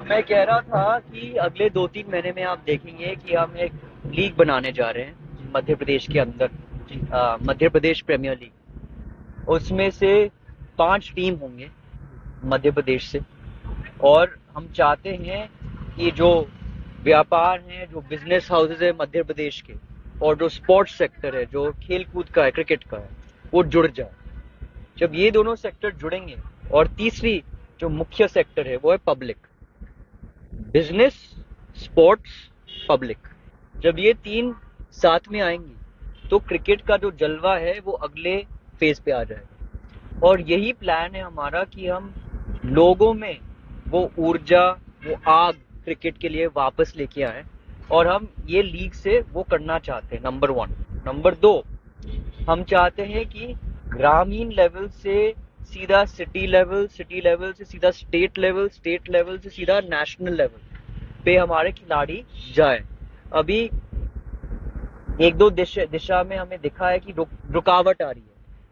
मैं कह रहा था कि अगले 2-3 महीने में आप देखेंगे कि हम एक लीग बनाने जा रहे हैं मध्य प्रदेश के अंदर। जी। Madhya Pradesh premiere league. उसमें से 5 टीम होंगे मध्य प्रदेश से। और हम चाहते हैं कि जो व्यापार हैं, जो बिजनेस हाउसेज है मध्य प्रदेश के, और जो स्पोर्ट्स सेक्टर है, जो खेल कूद का है, क्रिकेट का है, वो जुड़ जाए। जब ये दोनों सेक्टर जुड़ेंगे, और तीसरी जो मुख्य सेक्टर है वो है पब्लिक, बिजनेस, स्पोर्ट्स, पब्लिक। जब ये तीन साथ में आएंगी तो क्रिकेट का जो जलवा है वो अगले फेज पे आ जाएगा। और यही प्लान है हमारा कि हम लोगों में वो ऊर्जा, वो आग क्रिकेट के लिए वापस लेके आए। और हम ये लीग से वो करना चाहते हैं, नंबर 1। नंबर 2, हम चाहते हैं कि ग्रामीण लेवल से सीधा सिटी लेवल, सिटी लेवल से सीधा स्टेट लेवल, स्टेट लेवल से सीधा नेशनल लेवल पे हमारे खिलाड़ी जाए। अभी एक दो दिशा में हमें दिखा है कि रुकावट आ रही है,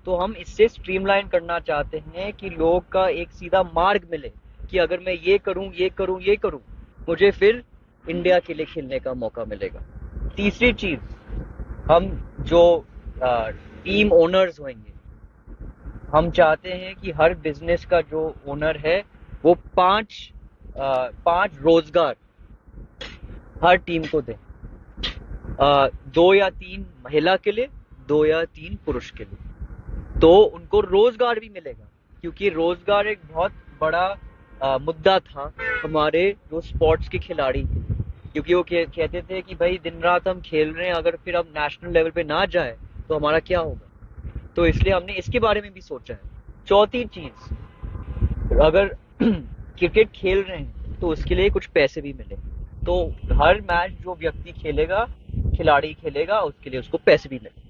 तो हम इससे स्ट्रीमलाइन करना चाहते हैं कि लोग का एक सीधा मार्ग मिले कि अगर मैं ये करूं, ये करूं, ये करूं, मुझे फिर इंडिया के लिए खेलने का मौका मिलेगा। तीसरी चीज, हम जो टीम ओनर्स होंगे, हम चाहते हैं कि हर बिजनेस का जो ओनर है वो पांच रोजगार हर टीम को दे। 2 या 3 महिला के लिए, 2 या 3 पुरुष के लिए, तो उनको रोजगार भी मिलेगा। क्योंकि रोजगार एक बहुत बड़ा मुद्दा था हमारे जो स्पोर्ट्स के खिलाड़ी के लिए। क्योंकि वो कहते थे कि भाई दिन रात हम खेल रहे हैं, अगर फिर हम नेशनल लेवल पे ना जाए तो हमारा क्या होगा। तो इसलिए हमने इसके बारे में भी सोचा है। चौथी चीज, अगर क्रिकेट खेल रहे हैं तो उसके लिए कुछ पैसे भी मिले। तो हर मैच जो व्यक्ति खेलेगा, खिलाड़ी खेलेगा, उसके लिए उसको पैसे भी मिले।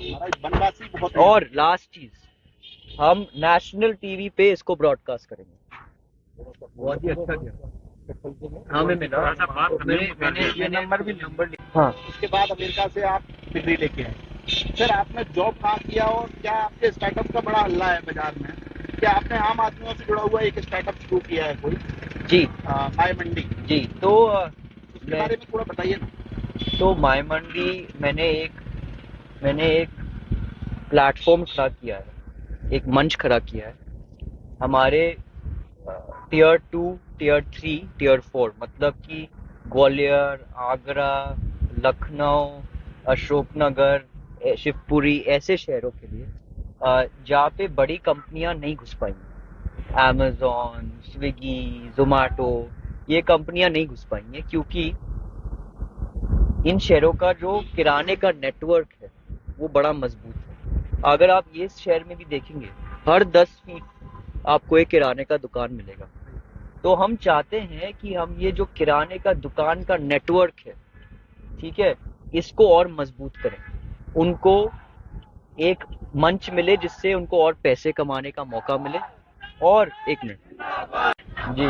महाराज बनवासी बहुत हैं यहाँ और लास्ट चीज, हम नेशनल टीवी पे इसको ब्रॉडकास्ट करेंगे। बहुत ही अच्छा किया। हाँ, मैं मिला। मैंने नंबर भी नंबर लिया। हाँ। उसके बाद अमेरिका से आप डिग्री लेके आए। सर आपने जॉब कहाँ किया और क्या आपके स्टार्टअप का बड़ा हल्ला है बाजार में? क्या आपने आम आदमियों से जुड़ा हुआ एक स्टार्टअप शुरू किया है कोई? जी। माय मंडी। जी। तो उसके बारे में थोड़ा बताइए ना। तो माय मंडी मैंने एक प्लेटफॉर्म खड़ा किया है, एक मंच खड़ा किया है। हमारे टियर 2, टियर 3, टियर 4, मतलब कि ग्वालियर, आगरा, लखनऊ, अशोकनगर, शिवपुरी, ऐसे शहरों के लिए जहाँ पे बड़ी कंपनियां नहीं घुस पाएंगी। अमेजोन, स्विगी, जोमेटो, ये कंपनियां नहीं घुस पाएंगी क्योंकि इन शहरों का जो किराने का नेटवर्क है वो बड़ा मजबूत है। अगर आप ये शहर में भी देखेंगे, हर 10 फीट आपको एक किराने का दुकान मिलेगा। तो हम चाहते हैं कि हम ये जो किराने का दुकान का नेटवर्क है, ठीक है, इसको और मजबूत करें। उनको एक मंच मिले जिससे उनको और पैसे कमाने का मौका मिले। और एक मिनट जी,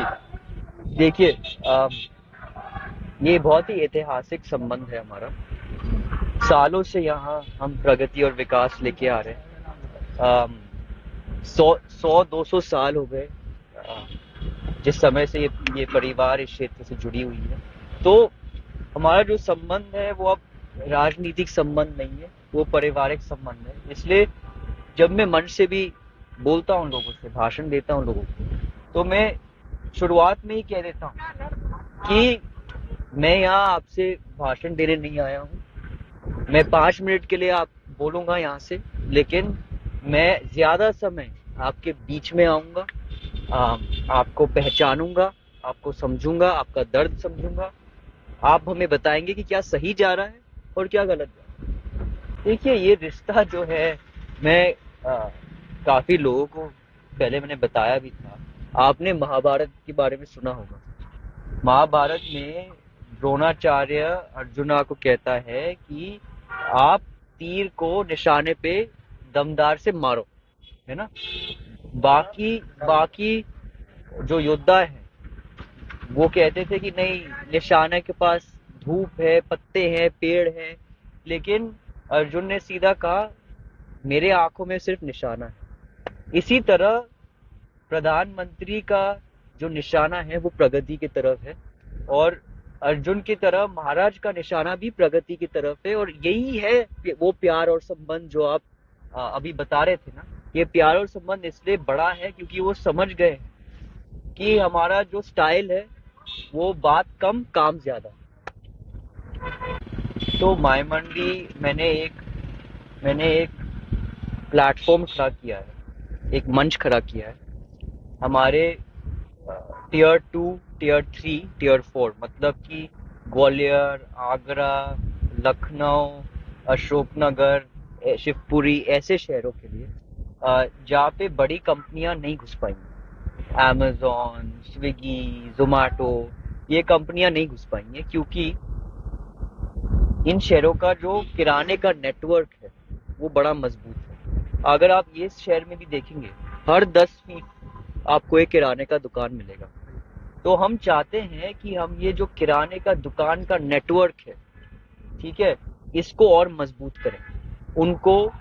देखिए, ये बहुत ही ऐतिहासिक संबंध है हमारा। सालों से यहाँ हम प्रगति और विकास लेके आ रहे हैं। 100-200 साल हो गए जिस समय से ये परिवार इस क्षेत्र से जुड़ी हुई है। तो हमारा जो संबंध है वो अब राजनीतिक संबंध नहीं है, वो पारिवारिक संबंध है। इसलिए जब मैं मंच से भी बोलता हूँ लोगों से, भाषण देता हूँ लोगों को, तो मैं शुरुआत में ही कह देता हूँ कि मैं यहाँ आपसे भाषण देने नहीं आया हूँ। मैं 5 मिनट के लिए आप बोलूंगा यहाँ से, लेकिन मैं ज्यादा समय आपके बीच में आऊंगा, आपको पहचानूंगा, आपको समझूंगा, आपका दर्द समझूंगा। आप हमें बताएंगे कि क्या सही जा रहा है और क्या गलत जा रहा है। देखिए, ये रिश्ता जो है, मैं काफी लोगों को पहले मैंने बताया भी था। आपने महाभारत के बारे में सुना होगा। महाभारत में द्रोणाचार्य अर्जुना को कहता है कि आप तीर को निशाने पे दमदार से मारो, है ना। बाकी बाकी जो योद्धा है वो कहते थे कि नहीं, निशाने के पास धूप है, पत्ते हैं, पेड़ हैं। लेकिन अर्जुन ने सीधा कहा, मेरे आंखों में सिर्फ निशाना है। इसी तरह प्रधानमंत्री का जो निशाना है वो प्रगति की तरफ है, और अर्जुन की तरह महाराज का निशाना भी प्रगति की तरफ है। और यही है वो प्यार और संबंध जो आप अभी बता रहे थे ना। ये प्यार और संबंध इसलिए बड़ा है क्योंकि वो समझ गए हैं कि हमारा जो स्टाइल है वो बात कम काम ज्यादा। तो माय मंडी मैंने एक प्लेटफॉर्म खड़ा किया है, एक मंच खड़ा किया है हमारे टियर 2, टियर 3, टियर 4, मतलब कि ग्वालियर, आगरा, लखनऊ, अशोकनगर, शिवपुरी, ऐसे शहरों के लिए जहाँ पे बड़ी कंपनियां नहीं घुस पाएंगी। अमेजोन, स्विगी, जोमेटो, ये कंपनियां नहीं घुस पाएंगी क्योंकि इन शहरों का जो किराने का नेटवर्क है वो बड़ा मजबूत है। अगर आप ये शहर में भी देखेंगे, हर 10 फीट आपको एक किराने का दुकान मिलेगा। तो हम चाहते हैं कि हम ये जो किराने का दुकान का नेटवर्क है, ठीक है, इसको और मजबूत करें, उनको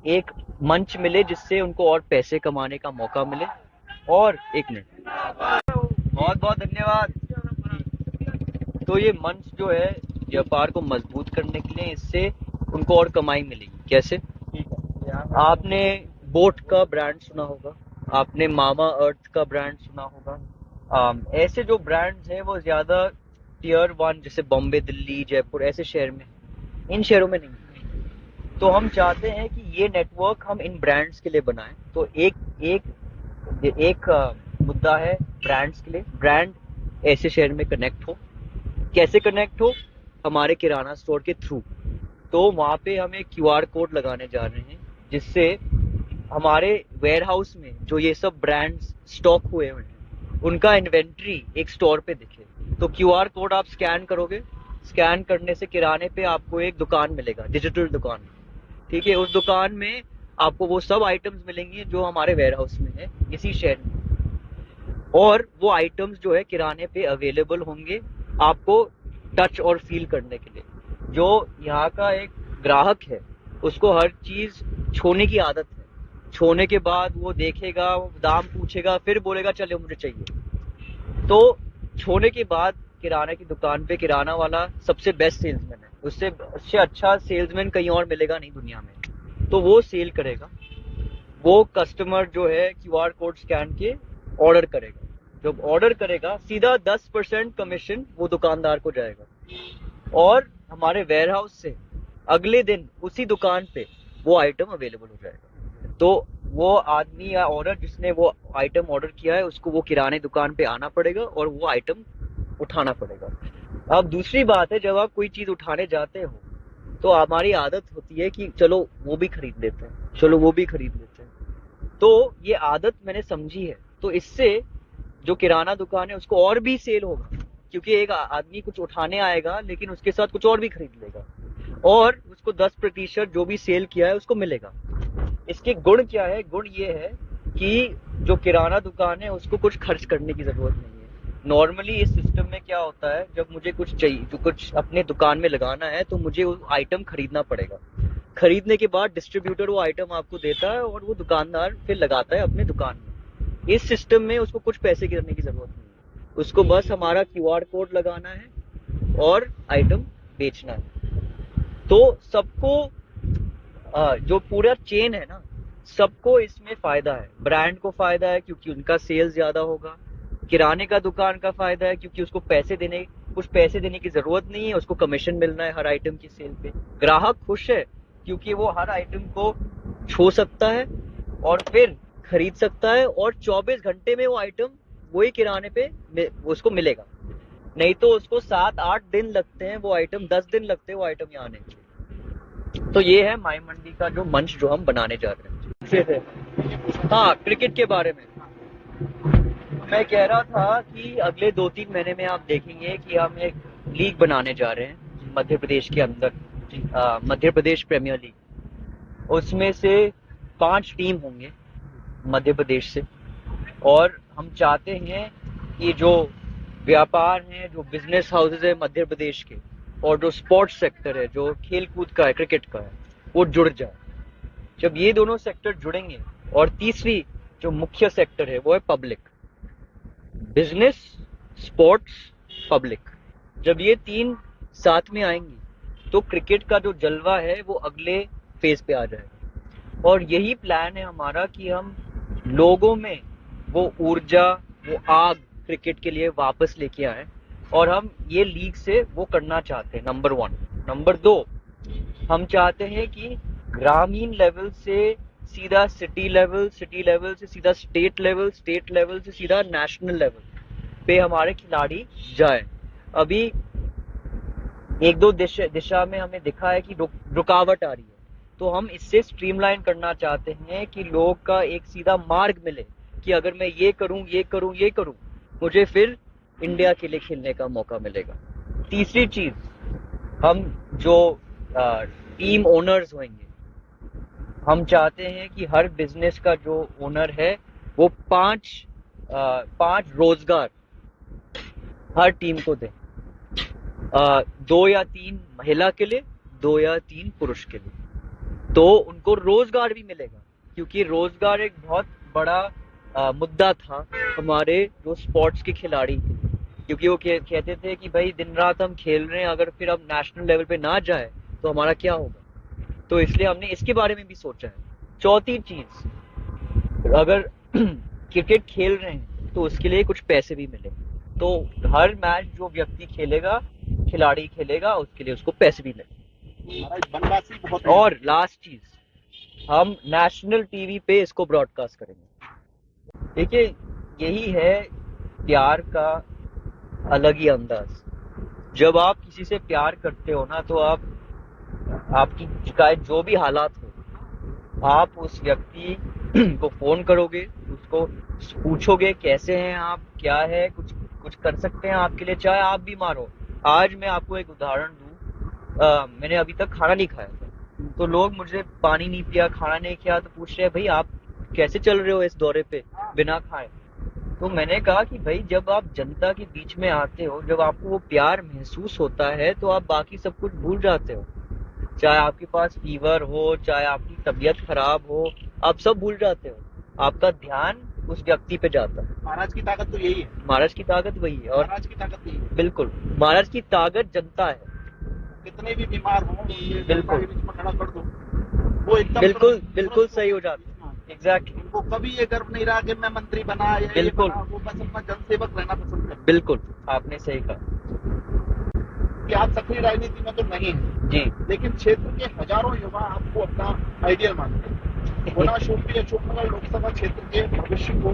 एक मंच मिले जिससे उनको और पैसे कमाने का मौका मिले। और एक मिनट, बहुत बहुत धन्यवाद। तो ये मंच जो है व्यापार को मजबूत करने के लिए, इससे उनको और कमाई मिलेगी। कैसे? आपने बोट का ब्रांड सुना होगा, आपने मामा अर्थ का ब्रांड सुना होगा। ऐसे जो ब्रांड्स हैं वो ज्यादा टियर 1 जैसे बॉम्बे, दिल्ली, जयपुर ऐसे शहर में, इन शहरों में नहीं। तो हम चाहते हैं कि ये नेटवर्क हम इन ब्रांड्स के लिए बनाएं। तो एक मुद्दा है ब्रांड्स के लिए। ब्रांड ऐसे शहर में कनेक्ट हो। कैसे कनेक्ट हो? हमारे किराना स्टोर के थ्रू। तो वहाँ पे हम एक QR कोड लगाने जा रहे हैं जिससे हमारे वेयर हाउस में जो ये सब ब्रांड्स स्टॉक हुए हैं उनका इन्वेंट्री एक स्टोर पे दिखे। तो QR कोड आप स्कैन करोगे, स्कैन करने से किराने पे आपको एक दुकान मिलेगा, डिजिटल दुकान, ठीक है। उस दुकान में आपको वो सब आइटम्स मिलेंगे जो हमारे वेयर हाउस में है इसी शहर में, और वो आइटम्स जो है किराने पे अवेलेबल होंगे आपको टच और फील करने के लिए। जो यहाँ का एक ग्राहक है उसको हर चीज छूने की आदत है। छूने के बाद वो देखेगा, दाम पूछेगा, फिर बोलेगा चले मुझे चाहिए। तो छूने के बाद किराने की दुकान पे किराना वाला सबसे बेस्ट सेल्समैन है, उससे अच्छा सेल्समैन कहीं और मिलेगा नहीं दुनिया में। तो वो सेल करेगा, वो कस्टमर जो है QR कोड स्कैन के ऑर्डर करेगा। जब ऑर्डर करेगा सीधा 10% कमीशन वो दुकानदार को जाएगा, और हमारे वेयर हाउस से अगले दिन उसी दुकान पे वो आइटम अवेलेबल हो जाएगा। तो वो आदमी या औरत जिसने वो आइटम ऑर्डर किया है उसको वो किराने दुकान पे आना पड़ेगा और वो आइटम उठाना पड़ेगा। अब दूसरी बात है, जब आप कोई चीज उठाने जाते हो तो हमारी आदत होती है कि चलो वो भी खरीद लेते हैं, चलो वो भी खरीद लेते हैं। तो ये आदत मैंने समझी है। तो इससे जो किराना दुकान है उसको और भी सेल होगा, क्योंकि एक आदमी कुछ उठाने आएगा लेकिन उसके साथ कुछ और भी खरीद लेगा, और उसको 10% जो भी सेल किया है उसको मिलेगा। इसके गुण क्या है? गुण ये है कि जो किराना दुकान है उसको कुछ खर्च करने की जरूरत नहीं है। नॉर्मली इस सिस्टम में क्या होता है, जब मुझे कुछ चाहिए, जो कुछ अपने दुकान में लगाना है, तो मुझे वो आइटम खरीदना पड़ेगा। खरीदने के बाद डिस्ट्रीब्यूटर वो आइटम आपको देता है और वो दुकानदार फिर लगाता है अपने दुकान में। इस सिस्टम में उसको कुछ पैसे करने की जरूरत नहीं है, उसको बस हमारा QR कोड लगाना है और आइटम बेचना है। तो सबको जो पूरा चेन है ना, सबको इसमें फायदा है। ब्रांड को फायदा है क्योंकि उनका सेल्स ज्यादा होगा, किराने का दुकान का फायदा है क्योंकि उसको कुछ पैसे देने की जरूरत नहीं है, उसको कमीशन मिलना है हर आइटम की सेल पे। ग्राहक खुश है क्योंकि वो हर आइटम को छू सकता है और फिर खरीद सकता है, और 24 घंटे में वो आइटम वही किराने पे उसको मिलेगा। नहीं तो उसको 7-8 दिन लगते हैं वो आइटम, 10 दिन लगते हैं वो आइटम यहाँ आने के। तो ये है माई मंडी का जो मंच जो हम बनाने जा रहे हैं। हाँ, क्रिकेट के बारे में मैं कह रहा था कि अगले 2-3 महीने में आप देखेंगे कि हम एक लीग बनाने जा रहे हैं मध्य प्रदेश के अंदर, मध्य प्रदेश प्रीमियर लीग। उसमें से 5 टीम होंगे मध्य प्रदेश से, और हम चाहते हैं कि जो व्यापार हैं, जो बिजनेस हाउसेज है मध्य प्रदेश के, और जो स्पोर्ट्स सेक्टर है, जो खेल कूद का है, क्रिकेट का है, वो जुड़ जाए। जब ये दोनों सेक्टर जुड़ेंगे, और तीसरी जो मुख्य सेक्टर है वो है पब्लिक। बिजनेस, स्पोर्ट्स, पब्लिक, जब ये तीन साथ में आएंगी तो क्रिकेट का जो जलवा है वो अगले फेज पे आ जाएगा। और यही प्लान है हमारा कि हम लोगों में वो ऊर्जा, वो आग क्रिकेट के लिए वापस लेके आए। और हम ये लीग से वो करना चाहते हैं, नंबर 1। नंबर 2, हम चाहते हैं कि ग्रामीण लेवल से सीधा सिटी लेवल, सिटी लेवल से सीधा स्टेट लेवल, स्टेट लेवल से सीधा नेशनल लेवल पे हमारे खिलाड़ी जाए। अभी एक दो दिशा में हमें दिखा है कि रुकावट आ रही है, तो हम इससे स्ट्रीमलाइन करना चाहते हैं कि लोग का एक सीधा मार्ग मिले कि अगर मैं ये करूं, ये करूं, ये करूं, मुझे फिर इंडिया के लिए खेलने का मौका मिलेगा। तीसरी चीज, हम जो टीम ओनर्स होंगे, हम चाहते हैं कि हर बिजनेस का जो ओनर है वो पांच रोजगार हर टीम को दे। 2 या 3 महिला के लिए, 2 या 3 पुरुष के लिए, तो उनको रोजगार भी मिलेगा। क्योंकि रोजगार एक बहुत बड़ा मुद्दा था हमारे जो स्पोर्ट्स के खिलाड़ी थे, क्योंकि वो कहते थे कि भाई दिन रात हम खेल रहे हैं, अगर फिर हम नेशनल लेवल पे ना जाए तो हमारा क्या होगा। तो इसलिए हमने इसके बारे में भी सोचा है। चौथी चीज, अगर क्रिकेट खेल रहे हैं तो उसके लिए कुछ पैसे भी मिले, तो हर मैच जो व्यक्ति खेलेगा, खिलाड़ी खेलेगा, उसके लिए उसको पैसे भी मिले। महाराज बनवासी बहुत हैं। और लास्ट चीज, हम नेशनल टीवी पे इसको ब्रॉडकास्ट करेंगे। देखिए, यही है प्यार का अलग ही अंदाज। जब आप किसी से प्यार करते हो ना, तो आपकी चाहे जो भी हालात हो, आप उस व्यक्ति को फोन करोगे, उसको पूछोगे कैसे हैं आप, क्या है, कुछ कर सकते हैं आपके लिए, चाहे आप बीमार हो। आज मैं आपको एक उदाहरण दूं, मैंने अभी तक खाना नहीं खाया था, तो लोग मुझे पानी नहीं पिया, खाना नहीं किया, तो पूछ रहे हैं भाई आप कैसे चल रहे हो इस दौरे पे बिना खाए। तो मैंने कहा कि भाई जब आप जनता के बीच में आते हो, जब आपको वो प्यार महसूस होता है, तो आप बाकी सब कुछ भूल जाते हो। चाहे आपके पास फीवर हो, चाहे आपकी तबीयत खराब हो, आप सब भूल जाते हो। आपका ध्यान उस व्यक्ति पे जाता है। महाराज की ताकत तो यही है। महाराज की ताकत वही है। और महाराज की ताकत यही है। बिल्कुल, महाराज की ताकत जनता है। कितने भी बीमार हो, बिल्कुल के बीच में खड़ा कर दो, वो एकदम बिल्कुल सही हो जाता है। एग्जैक्टली। उनको कभी ये गर्व नहीं रहा कि मैं मंत्री बना या ये बिल्कुल। बना, वो बस अपना जनसेवक रहना पसंद करते। बिल्कुल, आपने सही कहा कि आप सक्रिय राजनीति में तो नहीं है जी, लेकिन क्षेत्र के हजारों युवा आपको अपना आइडियल मानते हैं। गुना शोपी अशोकनगर लोकसभा क्षेत्र के भविष्य को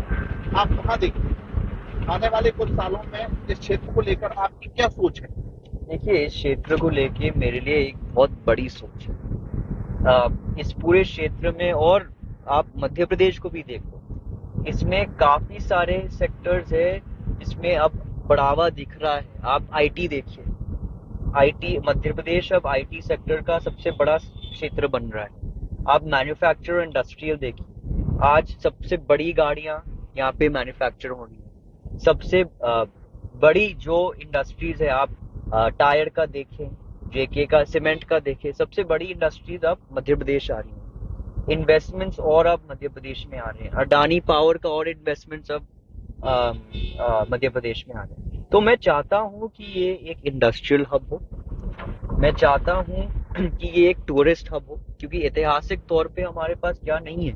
आप कहाँ देखते हैं? आने वाले कुछ सालों में इस क्षेत्र को लेकर आपकी क्या सोच है? देखिए, इस क्षेत्र को लेके मेरे लिए एक बहुत बड़ी सोच है। इस पूरे क्षेत्र में, और आप मध्य प्रदेश को भी देखो, इसमें काफी सारे सेक्टर्स है जिसमें अब बढ़ावा दिख रहा है। आप आईटी देखिए, आईटी, मध्य प्रदेश अब आईटी सेक्टर का सबसे बड़ा क्षेत्र बन रहा है। आप मैन्युफैक्चर इंडस्ट्रियल देखिए, आज सबसे बड़ी गाड़ियां यहाँ पे मैन्युफैक्चर हो रही है। सबसे बड़ी जो इंडस्ट्रीज है, आप टायर का देखें, जेके का, सीमेंट का देखें, सबसे बड़ी इंडस्ट्रीज अब मध्य प्रदेश आ रही हैं। इन्वेस्टमेंट्स और अब मध्य प्रदेश में आ रहे हैं। अडानी पावर का और इन्वेस्टमेंट्स अब मध्य प्रदेश में आ रहे हैं। तो मैं चाहता हूँ कि ये एक इंडस्ट्रियल हब हो, मैं चाहता हूँ कि ये एक टूरिस्ट हब हो, क्योंकि ऐतिहासिक तौर पे हमारे पास क्या नहीं है,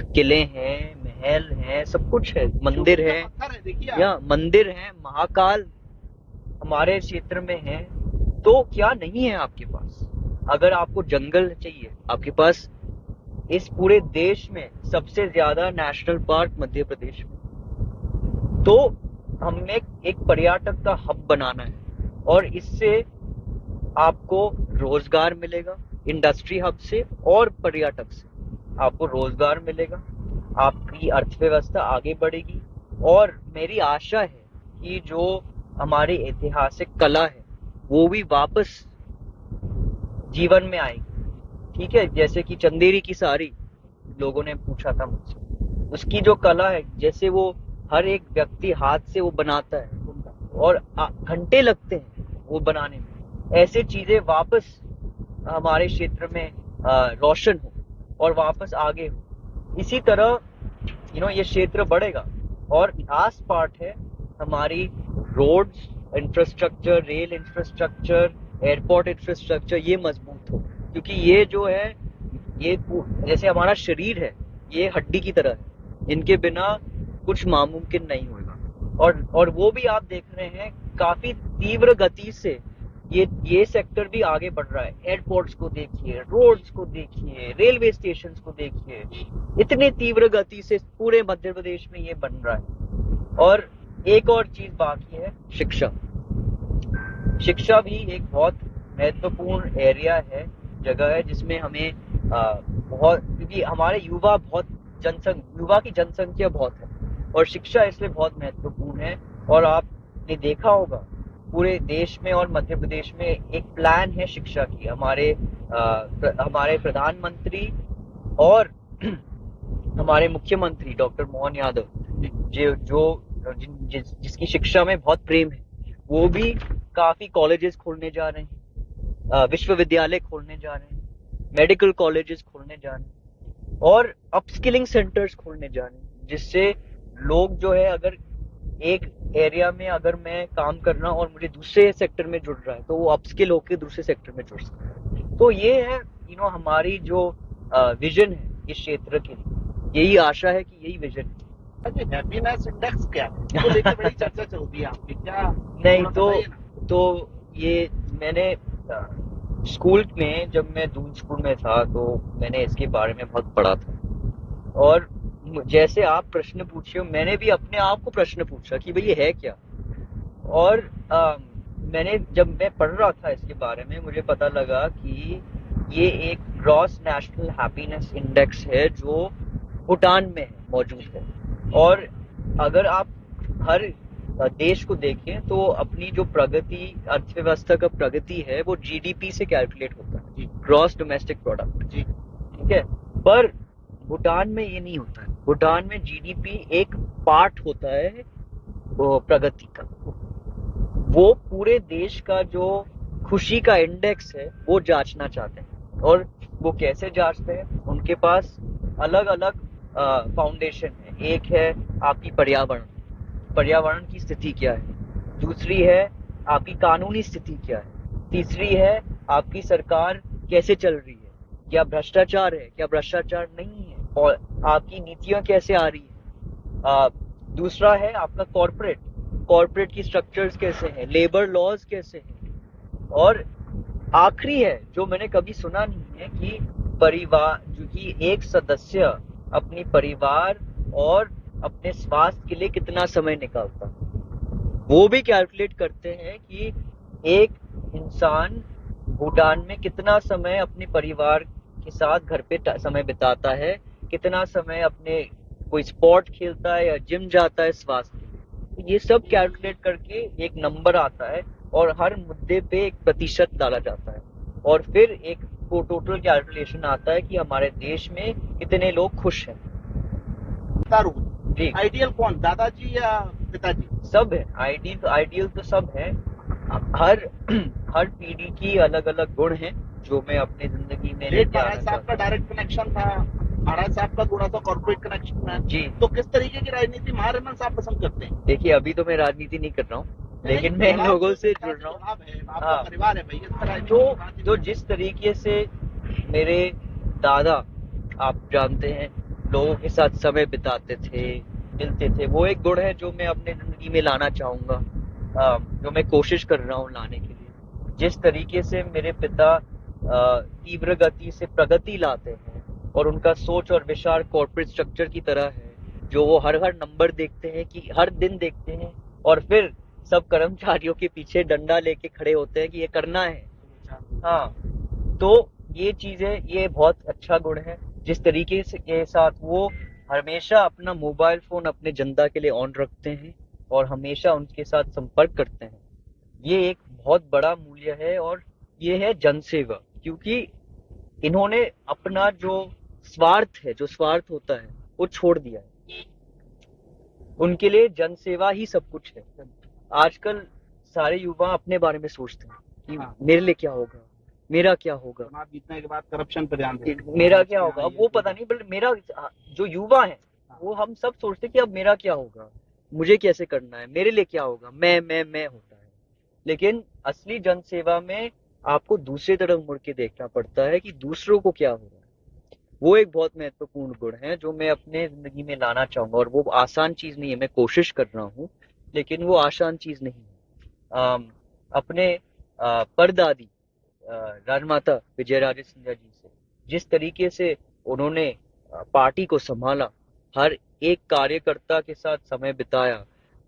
किले हैं, महल हैं, सब कुछ है, मंदिर है, या मंदिर है, महाकाल हमारे क्षेत्र में है। तो क्या नहीं है आपके पास? अगर आपको जंगल चाहिए, आपके पास इस पूरे देश में सबसे ज्यादा नेशनल पार्क मध्य प्रदेश में। तो हमें एक पर्यटक का हब बनाना है, और इससे आपको रोजगार मिलेगा, इंडस्ट्री हब से और पर्यटक से आपको रोजगार मिलेगा, आपकी अर्थव्यवस्था आगे बढ़ेगी। और मेरी आशा है कि जो हमारी ऐतिहासिक कला है वो भी वापस जीवन में आएगी। ठीक है, जैसे कि चंदेरी की साड़ी लोगों ने पूछा था मुझसे, उसकी जो कला है, जैसे वो हर एक व्यक्ति हाथ से वो बनाता है और घंटे लगते हैं वो बनाने में, ऐसे चीजें वापस हमारे क्षेत्र में रोशन हो और वापस आगे हो। इसी तरह ये क्षेत्र बढ़ेगा। और लास्ट पार्ट है हमारी roads infrastructure, rail infrastructure, airport infrastructure, ये मजबूत हो। क्योंकि ये जो है, ये जैसे हमारा शरीर है, ये हड्डी की तरह है, इनके बिना कुछ नामुमकिन नहीं होगा। और वो भी आप देख रहे हैं काफी तीव्र गति से ये सेक्टर भी आगे बढ़ रहा है। एयरपोर्ट्स को देखिए, रोड्स को देखिए, रेलवे स्टेशन को देखिए, इतने तीव्र गति से पूरे मध्य प्रदेश में ये बन रहा है। और एक और चीज बाकी है, शिक्षा। शिक्षा भी एक बहुत महत्वपूर्ण एरिया है, जगह है, जिसमें हमें बहुत, क्योंकि हमारे युवा की जनसंख्या बहुत है और शिक्षा इसलिए बहुत महत्वपूर्ण है। और आपने देखा होगा पूरे देश में और मध्य प्रदेश में एक प्लान है शिक्षा की। हमारे प्रधानमंत्री और हमारे मुख्यमंत्री डॉक्टर मोहन यादव जिसकी शिक्षा में बहुत प्रेम है, वो भी काफी कॉलेजेस खोलने जा रहे हैं, विश्वविद्यालय खोलने जा रहे हैं, मेडिकल कॉलेजेस खोलने जा रहे हैं और अपस्किलिंग सेंटर्स खोलने जा रहे हैं, जिससे लोग जो है, अगर एक एरिया में अगर मैं काम कर रहा हूँ और मुझे दूसरे सेक्टर में जुड़ रहा है, तो वो अपस्किल होकर दूसरे सेक्टर में जुड़ सकता है। तो ये है हमारी जो विजन है इस क्षेत्र के लिए, यही आशा है कि यही विजन है। हैप्पीनेस इंडेक्स क्या है, तो लेके बड़ी चर्चा चल रही है आपकी, क्या नहीं तो ये मैंने स्कूल में, जब मैं दून स्कूल में था, तो मैंने इसके बारे में बहुत पढ़ा था। और जैसे आप प्रश्न पूछे, मैंने भी अपने आप को प्रश्न पूछा कि भाई ये है क्या। और जब मैं पढ़ रहा था इसके बारे में, मुझे पता लगा कि ये एक ग्रॉस नेशनल हैप्पीनेस इंडेक्स है जो भूटान में मौजूद है। और अगर आप हर देश को देखें तो अपनी जो प्रगति, अर्थव्यवस्था का प्रगति है, वो जीडीपी से कैलकुलेट होता है, ग्रॉस डोमेस्टिक प्रोडक्ट। ठीक है, पर भूटान में ये नहीं होता है। भूटान में जीडीपी एक पार्ट होता है वो प्रगति का। वो पूरे देश का जो खुशी का इंडेक्स है वो जांचना चाहते हैं। और वो कैसे जांचते हैं? उनके पास अलग अलग फाउंडेशन है। एक है आपकी पर्यावरण की स्थिति क्या है, दूसरी है आपकी कानूनी स्थिति क्या है, तीसरी है आपकी सरकार कैसे चल रही है, क्या भ्रष्टाचार है, क्या भ्रष्टाचार नहीं है, और आपकी नीतियां कैसे आ रही है। दूसरा है आपका कॉर्पोरेट की स्ट्रक्चर्स कैसे हैं, लेबर लॉज कैसे हैं। और आखिरी है जो मैंने कभी सुना नहीं है कि परिवार, जो कि एक सदस्य अपनी परिवार और अपने स्वास्थ्य के लिए कितना समय निकालता है। वो भी कैलकुलेट करते हैं कि एक इंसान भूटान में कितना समय अपने परिवार के साथ घर पे समय बिताता है, कितना समय अपने कोई स्पोर्ट खेलता है या जिम जाता है स्वास्थ्य के लिए। तो ये सब कैलकुलेट करके एक नंबर आता है और हर मुद्दे पे एक प्रतिशत डाला जाता है और फिर एक टोटल कैलकुलेशन आता है कि हमारे देश में कितने लोग खुश हैं। जी, आइडियल कौन, दादाजी या पिताजी? सब है, आइडियल तो सब है। हर पीढ़ी की अलग अलग गुण हैं जो मैं अपनी जिंदगी में लेके आना चाहता हूं। साहब का डायरेक्ट कनेक्शन था, महाराज साहब का थोड़ा सा कॉर्पोरेट कनेक्शन है जी। तो किस तरीके की राजनीति महाराज साहब पसंद करते हैं? देखिए, अभी तो मैं राजनीति नहीं कर रहा हूँ, लेकिन मैं इन लोगों से जुड़ रहा हूँ। आपका परिवार है भाई, इस तरह जो जिस तरीके से मेरे दादा, आप जानते हैं, लोगों के साथ समय बिताते थे, मिलते थे, वो एक गुण है जो मैं अपने जिंदगी में लाना चाहूंगा, जो मैं कोशिश कर रहा हूँ लाने के लिए। जिस तरीके से मेरे पिता तीव्र गति से प्रगति लाते हैं और उनका सोच और विचार कॉर्पोरेट स्ट्रक्चर की तरह है, जो वो हर नंबर देखते हैं, कि हर दिन देखते हैं और फिर सब कर्मचारियों के पीछे डंडा लेके खड़े होते हैं कि ये करना है। हाँ, तो ये चीजें, ये बहुत अच्छा गुण है। जिस तरीके से के साथ वो हमेशा अपना मोबाइल फोन अपने जनता के लिए ऑन रखते हैं और हमेशा उनके साथ संपर्क करते हैं, ये एक बहुत बड़ा मूल्य है। और ये है जनसेवा, क्योंकि इन्होंने अपना जो स्वार्थ होता है वो छोड़ दिया है। उनके लिए जनसेवा ही सब कुछ है। आजकल सारे युवा अपने बारे में सोचते हैं कि मेरे लिए क्या होगा, मेरा क्या होगा, जीतने के बाद करप्शन पर ध्यान दें, मेरा क्या होगा। अब वो पता नहीं, बट मेरा जो युवा है वो हम सब सोचते कि अब मेरा क्या होगा, मुझे कैसे करना है, मेरे लिए क्या होगा, मैं होता है। लेकिन असली जनसेवा में आपको दूसरी तरफ मुड़ के देखना पड़ता है कि दूसरों को क्या हो रहा है। वो एक बहुत महत्वपूर्ण गुण है जो मैं अपने जिंदगी में लाना चाहूंगा, और वो आसान चीज नहीं है, मैं कोशिश कर रहा हूँ, लेकिन वो आसान चीज नहीं है। अपने परदादी राजमाता विजयराजे सिंधिया जी से जिस तरीके से उन्होंने पार्टी को संभाला, हर एक कार्यकर्ता के साथ समय बिताया,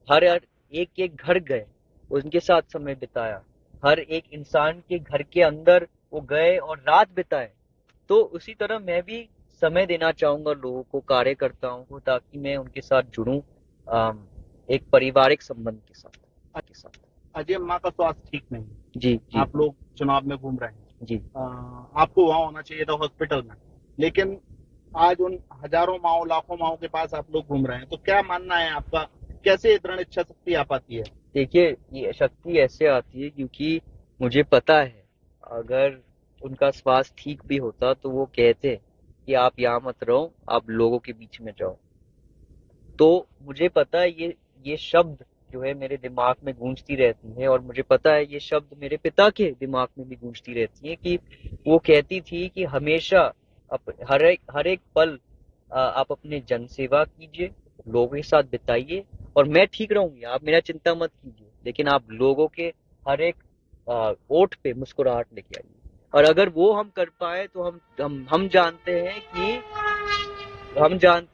हर एक एक घर गए, उनके साथ समय बिताया, हर एक इंसान के घर के अंदर वो गए और रात बिताए, तो उसी तरह मैं भी समय देना चाहूंगा लोगों को, कार्यकर्ताओं को, ताकि मैं उनके साथ जुड़ूं, एक पारिवारिक संबंध के साथ। अजय, माँ का स्वास्थ्य ठीक नहीं है, जी जी आप लोग चुनाव में घूम रहे हैं, जी। आपको वहां होना चाहिए था हॉस्पिटल में, लेकिन आज उन हजारों माओ लाखों माओ के पास आप लोग घूम रहे हैं, तो क्या मानना है आपका, कैसे दृढ़ इच्छा शक्ति आ पाती है? देखिए, ये शक्ति ऐसे आती है क्योंकि मुझे पता है, अगर उनका स्वास्थ्य ठीक भी होता तो वो कहते कि आप यहाँ मत रहो, आप लोगों के बीच में जाओ। तो मुझे पता है ये शब्द जो है मेरे दिमाग में गूंजती रहती है, और मुझे पता है ये शब्द मेरे पिता के दिमाग में भी गूंजती रहती है कि वो कहती थी कि हमेशा हर एक पल आप अपने जन सेवा कीजिए, लोगों के साथ बिताइए, और मैं ठीक रहूंगी, आप मेरा चिंता मत कीजिए, लेकिन आप लोगों के हर एक ओठ पे मुस्कुराहट लेके आइए। और अगर वो हम कर पाए तो हम जानते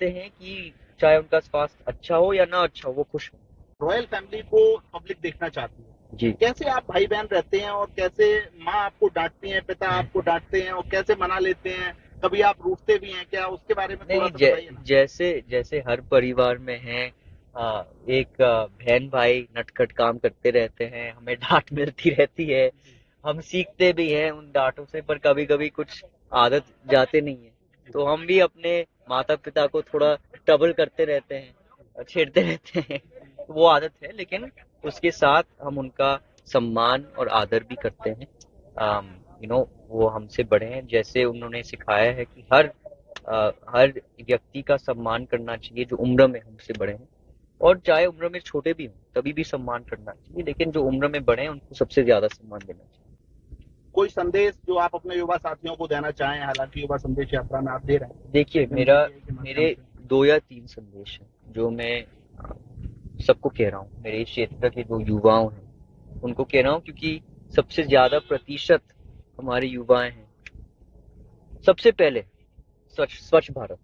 हैं कि चाहे उनका स्वास्थ्य अच्छा हो या ना अच्छा हो, वो खुश हो। रॉयल फैमिली को पब्लिक देखना चाहती है, जी। कैसे आप भाई बहन रहते हैं, और कैसे माँ आपको डांटती हैं, पिता आपको डांटते हैं, और कैसे मना लेते हैं, कभी आप रूठते भी हैं क्या, उसके बारे में थोड़ा नहीं, सा बताइए ना। जैसे जैसे हर परिवार में है, एक बहन भाई नटखट काम करते रहते हैं, हमें डांट मिलती रहती है, हम सीखते भी हैं उन डांटों से, पर कभी कभी कुछ आदत जाते नहीं है, तो हम भी अपने माता पिता को थोड़ा ट्रबल करते रहते हैं, छेड़ते रहते हैं, तो वो आदत है, लेकिन उसके साथ हम उनका सम्मान और आदर भी करते हैं। वो हमसे बड़े हैं, जैसे उन्होंने सिखाया है कि हर व्यक्ति का सम्मान करना चाहिए जो उम्र में हमसे बड़े हैं, और चाहे उम्र में छोटे भी हों तभी भी सम्मान करना चाहिए, लेकिन जो उम्र में बड़े हैं उनको सबसे ज्यादा सम्मान देना चाहिए। कोई संदेश जो आप अपने युवा साथियों को देना चाहें, हालांकि युवा संदेश यात्रा में आप दे रहे हैं, देखिए, लेकिन मीडिया के माध्यम मेरे से 2 या 3 संदेश हैं जो मैं सबको कह रहा हूँ, मेरे इस क्षेत्र के जो युवाओं हैं उनको कह रहा हूँ, क्योंकि सबसे ज्यादा प्रतिशत हमारे युवाएं हैं। सबसे पहले स्वच्छ भारत।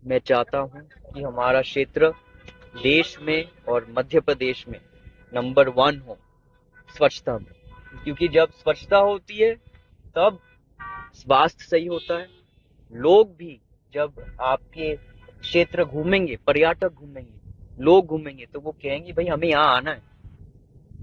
मैं चाहता हूँ कि हमारा क्षेत्र देश में और मध्य प्रदेश में नंबर 1 हो स्वच्छता में, क्योंकि जब स्वच्छता होती है तब स्वास्थ्य सही होता है। लोग भी जब आपके क्षेत्र घूमेंगे, पर्यटक घूमेंगे, लोग घूमेंगे, तो वो कहेंगे भाई हमें यहाँ आना है,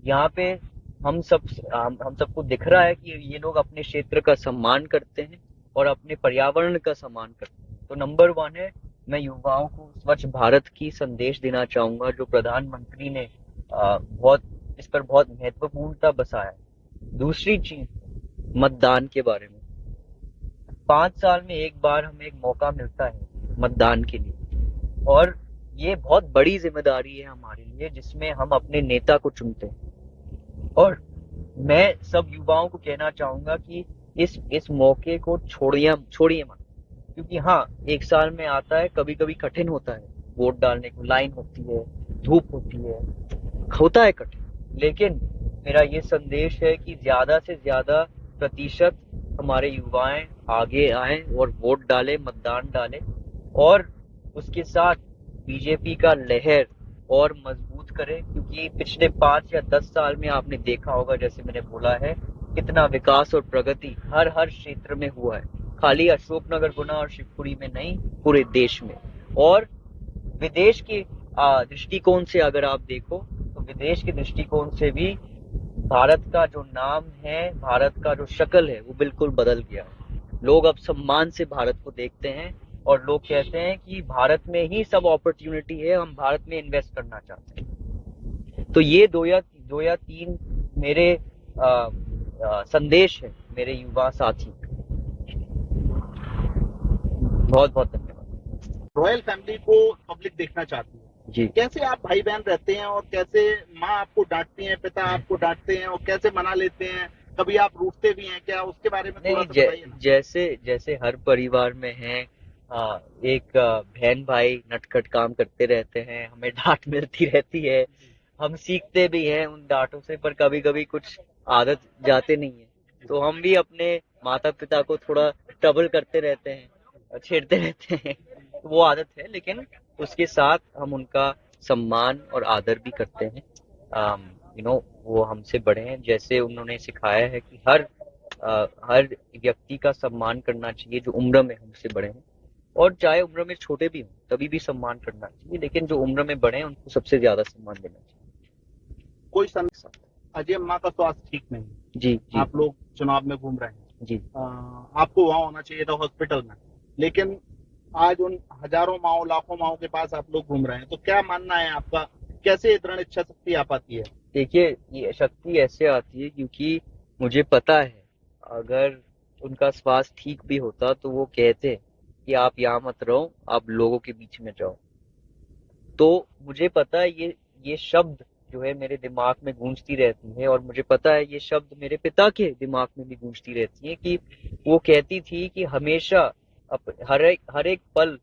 यहाँ पे हम सबको दिख रहा है कि ये लोग अपने क्षेत्र का सम्मान करते हैं और अपने पर्यावरण का सम्मान करते हैं। तो नंबर 1 है, मैं युवाओं को स्वच्छ भारत की संदेश देना चाहूंगा, जो प्रधानमंत्री ने बहुत इस पर बहुत महत्वपूर्णता बसाया है। दूसरी चीज, मतदान के बारे में। 5 साल में एक बार हमें एक मौका मिलता है मतदान के लिए, और ये बहुत बड़ी जिम्मेदारी है हमारे लिए, जिसमें हम अपने नेता को चुनते हैं। और मैं सब युवाओं को कहना चाहूंगा कि इस मौके को छोड़िए मत, क्योंकि हाँ, एक साल में आता है, कभी कभी कठिन होता है वोट डालने को, लाइन होती है, धूप होती है, होता है कठिन, लेकिन मेरा ये संदेश है कि ज्यादा से ज्यादा प्रतिशत हमारे युवाएं आगे आएं और वोट डालें, मतदान डालें, और उसके साथ बीजेपी का लहर और मजबूत करें, क्योंकि पिछले 5 या 10 साल में आपने देखा होगा, जैसे मैंने बोला है, कितना विकास और प्रगति हर हर क्षेत्र में हुआ है, खाली अशोकनगर, गुना और शिवपुरी में नहीं, पूरे देश में। और विदेश के दृष्टिकोण से अगर आप देखो, तो विदेश के दृष्टिकोण से भी भारत का जो नाम है, भारत का जो शक्ल है, वो बिल्कुल बदल गया है। लोग अब सम्मान से भारत को देखते हैं, और लोग कहते हैं कि भारत में ही सब अपॉर्चुनिटी है, हम भारत में इन्वेस्ट करना चाहते हैं। तो ये 2 या 3 मेरे संदेश है मेरे युवा साथी। बहुत बहुत धन्यवाद। रॉयल फैमिली को पब्लिक देखना चाहती है, जी। कैसे आप भाई बहन रहते हैं और कैसे माँ आपको डांटती हैं, पिता आपको डांटते हैं और कैसे मना लेते हैं? कभी आप रूठते भी हैं क्या? उसके बारे में थोड़ा नहीं, सा बताइए ना। जैसे जैसे हर परिवार में है, एक बहन भाई नटखट काम करते रहते हैं, हमें डांट मिलती रहती है, हम सीखते भी हैं उन डांटों से, पर कभी कभी कुछ आदत जाते नहीं है, तो हम भी अपने माता पिता को थोड़ा ट्रबल करते रहते हैं, छेड़ते रहते हैं, तो वो आदत है, लेकिन उसके साथ हम उनका सम्मान और आदर भी करते हैं। वो हमसे बड़े हैं, जैसे उन्होंने सिखाया है कि हर व्यक्ति का सम्मान करना चाहिए जो उम्र में हमसे बड़े हैं, और चाहे उम्र में छोटे भी हों तभी भी सम्मान करना चाहिए, लेकिन जो उम्र में बड़े हैं उनको सबसे ज्यादा सम्मान देना कोई सन चाहिए। अजय माँ का स्वास्थ्य ठीक नहीं है, जी जी। आप लोग चुनाव में घूम रहे हैं, जी। आपको वहां होना चाहिए था हॉस्पिटल में, लेकिन आज उन हजारों माओ लाखों माओ के पास आप लोग घूम रहे हैं, तो क्या मानना है आपका? कैसे दृढ़ इच्छा शक्ति आ पाती है? देखिए, ये शक्ति ऐसे आती है क्योंकि मुझे पता है, अगर उनका स्वास्थ्य ठीक भी होता तो वो कहते कि आप यहाँ मत रहो, आप लोगों के बीच में जाओ। तो मुझे पता है, ये शब्द जो है मेरे दिमाग में गूंजती रहती है, और मुझे पता है ये शब्द मेरे पिता के दिमाग में भी गूंजती रहती है, कि वो कहती थी कि हमेशा हर एक पल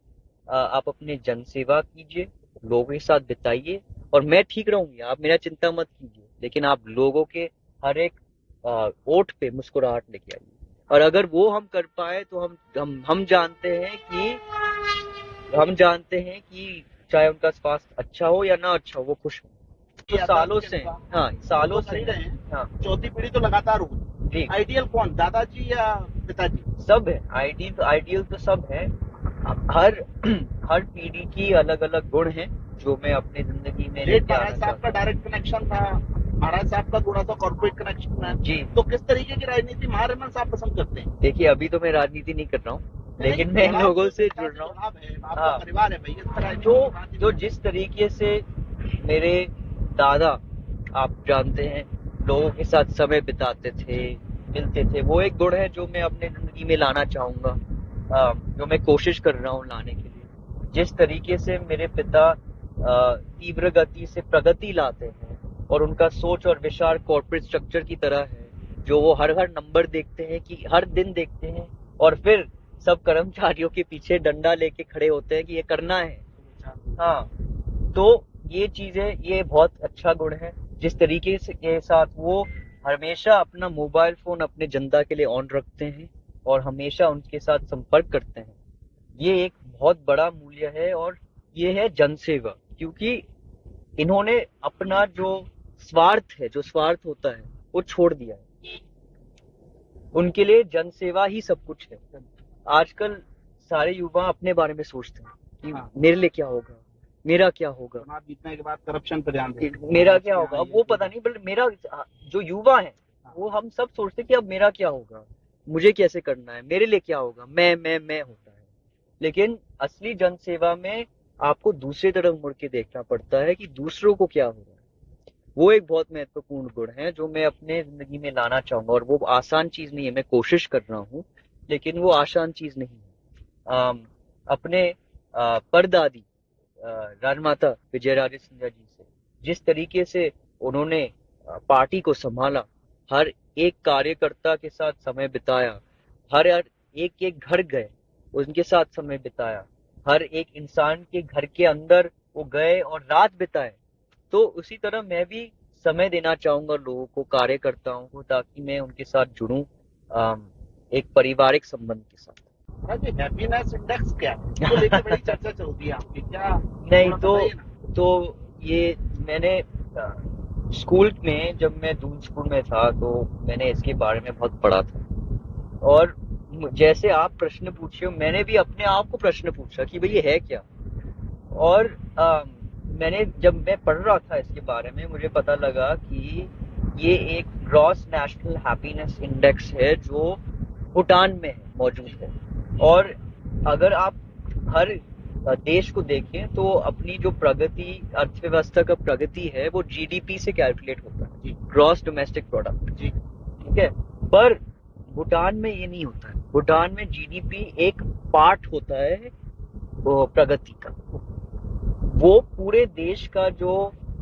आप अपने जन सेवा कीजिए, लोगों के साथ बिताइए, और मैं ठीक रहूंगी, आप मेरा चिंता मत कीजिए, लेकिन आप लोगों के हर एक ओठ पे मुस्कुराहट लेके आइए। और अगर वो हम कर पाए तो हम जानते हैं कि चाहे उनका स्वास्थ्य अच्छा हो या ना अच्छा हो, वो खुश हो। तो सालों से, हाँ, वो सालों तो कर से, ही रहे हैं, हाँ चौथी पीढ़ी तो लगातार होगी। जी, आइडियल कौन, दादाजी या पिताजी? सब है, आइडियल तो सब है। हर हर पीढ़ी की अलग अलग गुण हैं जो मैं अपनी जिंदगी में जेठ लेके महाराज आना साहब का चाहता डायरेक्ट कनेक्शन था, महाराज साहब का थोड़ा सा कॉर्पोरेट कनेक्शन है, हूँ। जी। तो किस तरीके की राजनीति महारमन साहब पसंद करते हैं? देखिए, अभी तो मैं राजनीति नहीं कर रहा हूँ, लेकिन मैं जुड़ाव लोगों तो से जनता जुड़ से रहा हूँ। जुड़ाव है, आपका हाँ, परिवार है भाई, इस तरह तो की बात ही जो नहीं है। जिस तरीके से मेरे दादा, आप जानते हैं, लोगों के साथ समय बिताते थे, मिलते थे, वो एक गुण है जो मैं अपने जिंदगी में लाना चाहूंगा, जो मैं कोशिश कर रहा हूँ लाने के लिए। जिस तरीके से मेरे पिता तीव्र गति से प्रगति लाते हैं, और उनका सोच और विचार कॉर्पोरेट स्ट्रक्चर की तरह है, जो वो हर हर नंबर देखते हैं, कि हर दिन देखते हैं, और फिर सब कर्मचारियों के पीछे डंडा लेके खड़े होते हैं कि ये करना है। हाँ, तो ये चीजें, ये बहुत अच्छा गुण है। जिस तरीके से के साथ वो हमेशा अपना मोबाइल फोन अपने जनता के लिए ऑन रखते हैं, और हमेशा उनके साथ संपर्क करते हैं, ये एक बहुत बड़ा मूल्य है, और ये है जनसेवा। क्योंकि इन्होंने अपना जो स्वार्थ होता है, वो छोड़ दिया है। उनके लिए जनसेवा ही सब कुछ है। आजकल सारे युवा अपने बारे में सोचते हैं कि हाँ, मेरे लिए क्या होगा, मेरा क्या होगा, चुनाव जीतने के बाद करप्शन पर ध्यान देते हैं, मेरा समाज क्या के होगा, यहाँ अब ये वो पता चीजें। नहीं, बट मेरा, जो युवा है, वो हम सब सोचते हैं कि अब मेरा क्या होगा, मुझे कैसे करना है, मेरे लिए क्या होगा, मैं होता है। लेकिन असली जनसेवा में आपको दूसरी तरफ मुड़ के देखना पड़ता है कि दूसरों को क्या हो रहा है। वो एक बहुत महत्वपूर्ण गुण है जो मैं अपने जिंदगी में लाना चाहूंगा, और वो आसान चीज नहीं है, मैं कोशिश कर रहा हूँ, लेकिन वो आसान चीज नहीं है। अपने परदादी राजमाता विजयराजे सिंधिया जी से जिस तरीके से उन्होंने पार्टी को संभाला, हर एक कार्यकर्ता के साथ समय बिताया, हर हर एक एक घर गए, उनके साथ समय बिताया, हर एक इंसान के घर के अंदर वो गए और रात बिताए, तो उसी तरह मैं भी समय देना चाहूंगा लोगों को, कार्यकर्ताओं को, ताकि मैं उनके साथ जुड़ूं, एक पारिवारिक संबंध के साथ। जी, हैप्पीनेस इंडेक्स क्या है? इसको लेके बड़ी चर्चा चलती है आपकी, क्या नहीं थोड़ा तो बताइए ना। तो ये मैंने स्कूल में, जब मैं दून स्कूल में था, तो मैंने इसके बारे में बहुत पढ़ा था, और जैसे आप प्रश्न पूछे, मैंने भी अपने आप को प्रश्न पूछा कि भाई ये है क्या। और मैंने, जब मैं पढ़ रहा था इसके बारे में, मुझे पता लगा कि ये एक ग्रॉस नेशनल हैप्पीनेस इंडेक्स है जो भूटान में मौजूद है। और अगर आप हर देश को देखें तो अपनी जो प्रगति, अर्थव्यवस्था का प्रगति है, वो जीडीपी से कैलकुलेट होता है, जी ग्रॉस डोमेस्टिक प्रोडक्ट। जी। ठीक है, पर भूटान में ये नहीं होता है। भूटान में जीडीपी एक पार्ट होता है वो प्रगति का, वो पूरे देश का जो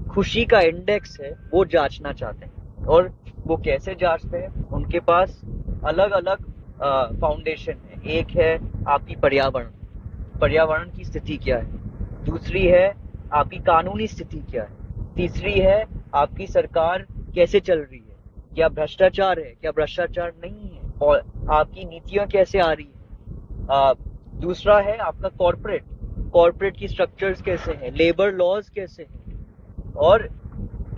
खुशी का इंडेक्स है वो जांचना चाहते हैं। और वो कैसे जांचते हैं? उनके पास अलग अलग फाउंडेशन है। एक है आपकी पर्यावरण की स्थिति क्या है, दूसरी है आपकी कानूनी स्थिति क्या है, तीसरी है आपकी सरकार कैसे चल रही है, क्या भ्रष्टाचार है, क्या भ्रष्टाचार नहीं है, और आपकी नीतियां कैसे आ रही है। दूसरा है आपका कॉर्पोरेट की स्ट्रक्चर्स कैसे हैं, लेबर लॉज कैसे हैं, और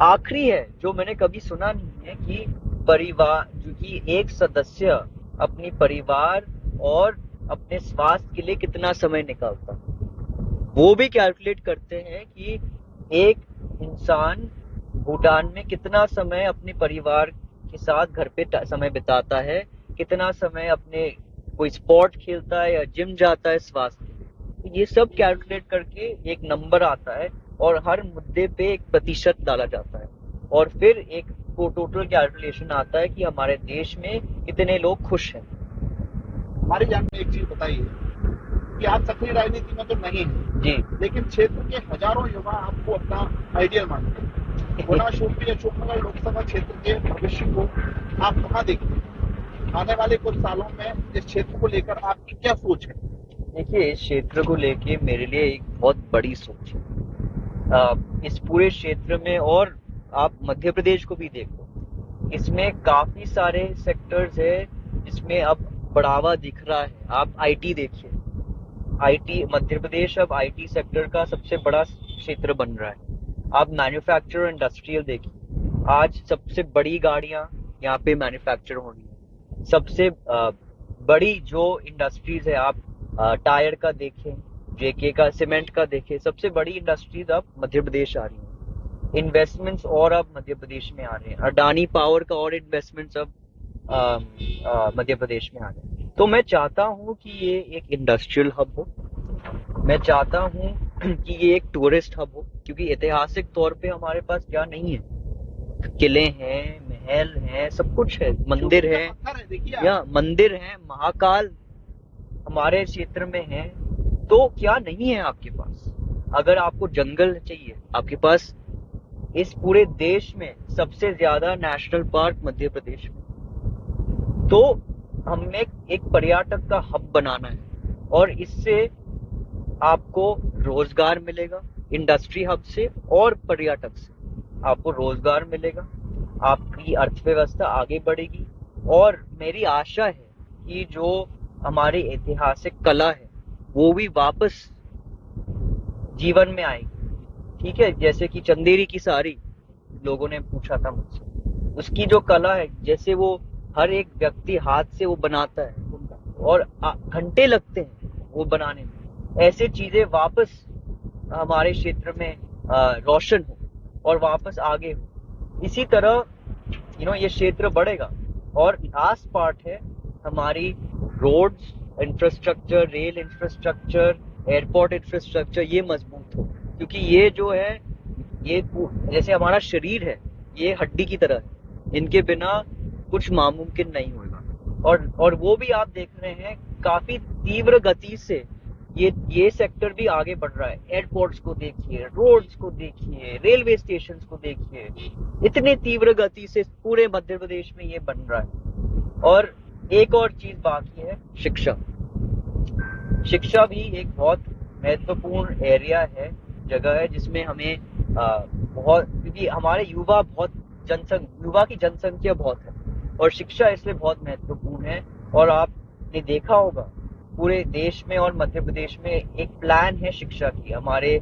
आखिरी है जो मैंने कभी सुना नहीं है कि परिवार, जो कि एक सदस्य अपनी परिवार और अपने स्वास्थ्य के लिए कितना समय निकालता, वो भी कैलकुलेट करते हैं कि एक इंसान भूटान में कितना समय अपने परिवार के साथ घर पे समय बिताता है, कितना समय अपने कोई स्पोर्ट खेलता है या जिम जाता है स्वास्थ्य के लिए। तो ये सब कैलकुलेट करके एक नंबर आता है और हर मुद्दे पे एक प्रतिशत डाला जाता है, और फिर एक टोटल कैलकुलेशन आता है कि हमारे देश में कितने लोग खुश हैं। हमारी जान में एक चीज बताइए कि आप सक्रिय राजनीति में तो नहीं है जी। लेकिन क्षेत्र के हजारों युवा आपको अपना आइडियल मानते हैं। गुना शोपी अशोकनगर लोकसभा क्षेत्र के भविष्य को आप कहाँ देखते हैं? आने वाले कुछ सालों में इस क्षेत्र को लेकर आपकी क्या सोच है? देखिए, इस क्षेत्र को लेके मेरे लिए एक बहुत बड़ी सोच है। इस पूरे क्षेत्र में, और आप मध्य प्रदेश को भी देखो, इसमें काफी सारे सेक्टर्स है जिसमें अब बढ़ावा दिख रहा है। आप आईटी देखिए, आईटी, मध्य प्रदेश अब आईटी सेक्टर का सबसे बड़ा क्षेत्र बन रहा है। आप मैन्युफैक्चर इंडस्ट्रियल देखिए, आज सबसे बड़ी गाड़ियां यहाँ पे मैन्युफैक्चर हो रही है। सबसे बड़ी जो इंडस्ट्रीज है, आप टायर का देखें, जेके का, सीमेंट का देखें, सबसे बड़ी इंडस्ट्रीज अब मध्य प्रदेश आ रही हैं। इन्वेस्टमेंट्स और अब मध्य प्रदेश में आ रहे हैं। अडानी पावर का और इन्वेस्टमेंट्स अब मध्य प्रदेश में आ रहे हैं। तो मैं चाहता हूँ कि ये एक इंडस्ट्रियल हब हो, मैं चाहता हूँ कि ये एक टूरिस्ट हब हो, क्योंकि ऐतिहासिक तौर पे हमारे पास क्या नहीं है, किले हैं, महल हैं, सब कुछ है, मंदिर है, या मंदिर है, महाकाल हमारे क्षेत्र में है। तो क्या नहीं है आपके पास? अगर आपको जंगल चाहिए, आपके पास इस पूरे देश में सबसे ज्यादा नेशनल पार्क मध्य प्रदेश में। तो हमें एक पर्यटक का हब बनाना है, और इससे आपको रोजगार मिलेगा। इंडस्ट्री हब से और पर्यटक से आपको रोजगार मिलेगा, आपकी अर्थव्यवस्था आगे बढ़ेगी, और मेरी आशा है कि जो हमारी ऐतिहासिक कला है वो भी वापस जीवन में आएगी। ठीक है, जैसे कि चंदेरी की साड़ी लोगों ने पूछा था मुझसे, उसकी जो कला है, जैसे वो हर एक व्यक्ति हाथ से वो बनाता है और घंटे लगते हैं वो बनाने में, ऐसे चीजें वापस हमारे क्षेत्र में रोशन हो और वापस आगे हो। इसी तरह ये क्षेत्र बढ़ेगा। और लास्ट पार्ट है हमारी roads infrastructure, rail infrastructure, airport infrastructure, ये मजबूत हो, क्योंकि ये जो है, ये जैसे हमारा शरीर है, ये हड्डी की तरह है, इनके बिना कुछ नामुमकिन नहीं होगा। और वो भी आप देख रहे हैं काफी तीव्र गति से ये सेक्टर भी आगे बढ़ रहा है। एयरपोर्ट्स को देखिए, रोड्स को देखिए, रेलवे स्टेशन को देखिए, इतनी तीव्र गति से पूरे मध्य प्रदेश में ये बन रहा है। और एक और चीज बाकी है, शिक्षा भी एक बहुत महत्वपूर्ण एरिया है, जगह है जिसमें हमें बहुत, क्योंकि हमारे युवा की जनसंख्या बहुत है, और शिक्षा इसलिए बहुत महत्वपूर्ण है। और आपने देखा होगा पूरे देश में और मध्य प्रदेश में एक प्लान है शिक्षा की। हमारे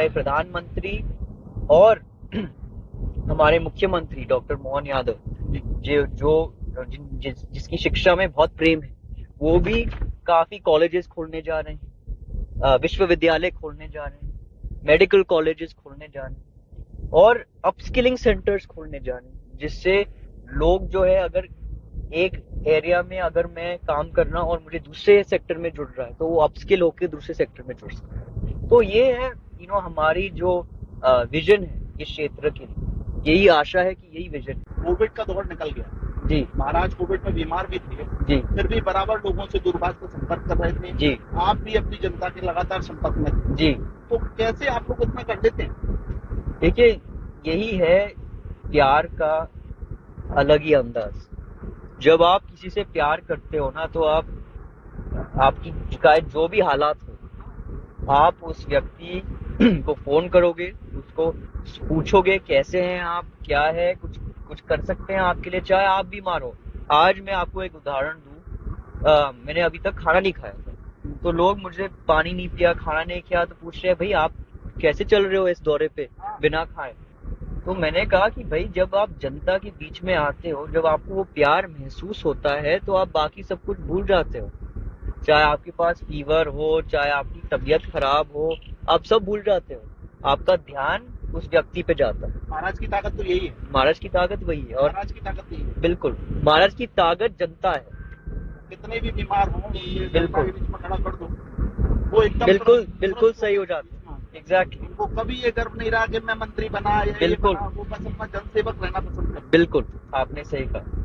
प्रधानमंत्री और हमारे मुख्यमंत्री डॉक्टर मोहन यादव जिसकी शिक्षा में बहुत प्रेम है, वो भी काफी कॉलेजेस खोलने जा रहे हैं, विश्वविद्यालय खोलने जा रहे हैं, मेडिकल कॉलेजेस खोलने जा रहे हैं, और अपस्किलिंग सेंटर्स खोलने जा रहे हैं, जिससे लोग जो है, अगर एक एरिया में अगर मैं काम कर रहा हूँ और मुझे दूसरे सेक्टर में जुड़ रहा है, तो वो अपस्किल होकर दूसरे सेक्टर में जुड़ सकता है। तो ये है हमारी जो विजन है इस क्षेत्र के लिए, यही आशा है कि यही विजन। कोविड का दौर निकल गया जी, महाराज कोविड में बीमार भी थे जी, फिर भी बराबर लोगों से दूरभाष पर संपर्क कर रहे थे जी, आप भी अपनी जनता के लगातार संपर्क में थे जी। तो कैसे आप लोग इतना कर लेते हैं? देखिए, यही है प्यार का अलग ही अंदाज। जब आप किसी से प्यार करते हो ना, तो आपकी चाहे जो भी हालात हो, आप उस व्यक्ति को फोन करोगे, उसको पूछोगे कैसे हैं आप, क्या है, कुछ कुछ कर सकते हैं आपके लिए, चाहे आप बीमार हो। आज मैं आपको एक उदाहरण दूं, मैंने अभी तक खाना नहीं खाया था, तो लोग मुझे पानी नहीं पिया, खाना नहीं किया, तो पूछ रहे हैं भाई आप कैसे चल रहे हो इस दौरे पे बिना खाए। तो मैंने कहा कि भाई जब आप जनता के बीच में आते हो, जब आपको वो प्यार महसूस होता है, तो आप बाकी सब कुछ भूल जाते हो। चाहे आपके पास फीवर हो, चाहे आपकी तबीयत खराब हो, आप सब भूल जाते हो। आपका ध्यान उस व्यक्ति पे जाता है। महाराज की ताकत तो यही है। महाराज की ताकत वही है। और महाराज की ताकत यही है। बिल्कुल, महाराज की ताकत जनता है। कितने भी बीमार हो, ये जनता बिल्कुल के बीच में खड़ा कर दो, वो एकदम बिल्कुल तुरंत बिल्कुल तुरंत सही हो जाता है। एग्जैक्टली, उनको कभी ये गर्व नहीं रहा कि मैं मंत्री बना या ये बिल्कुल बना, वो बस अपना जनसेवक रहना पसंद करते हैं। बिल्कुल, आपने सही कहा।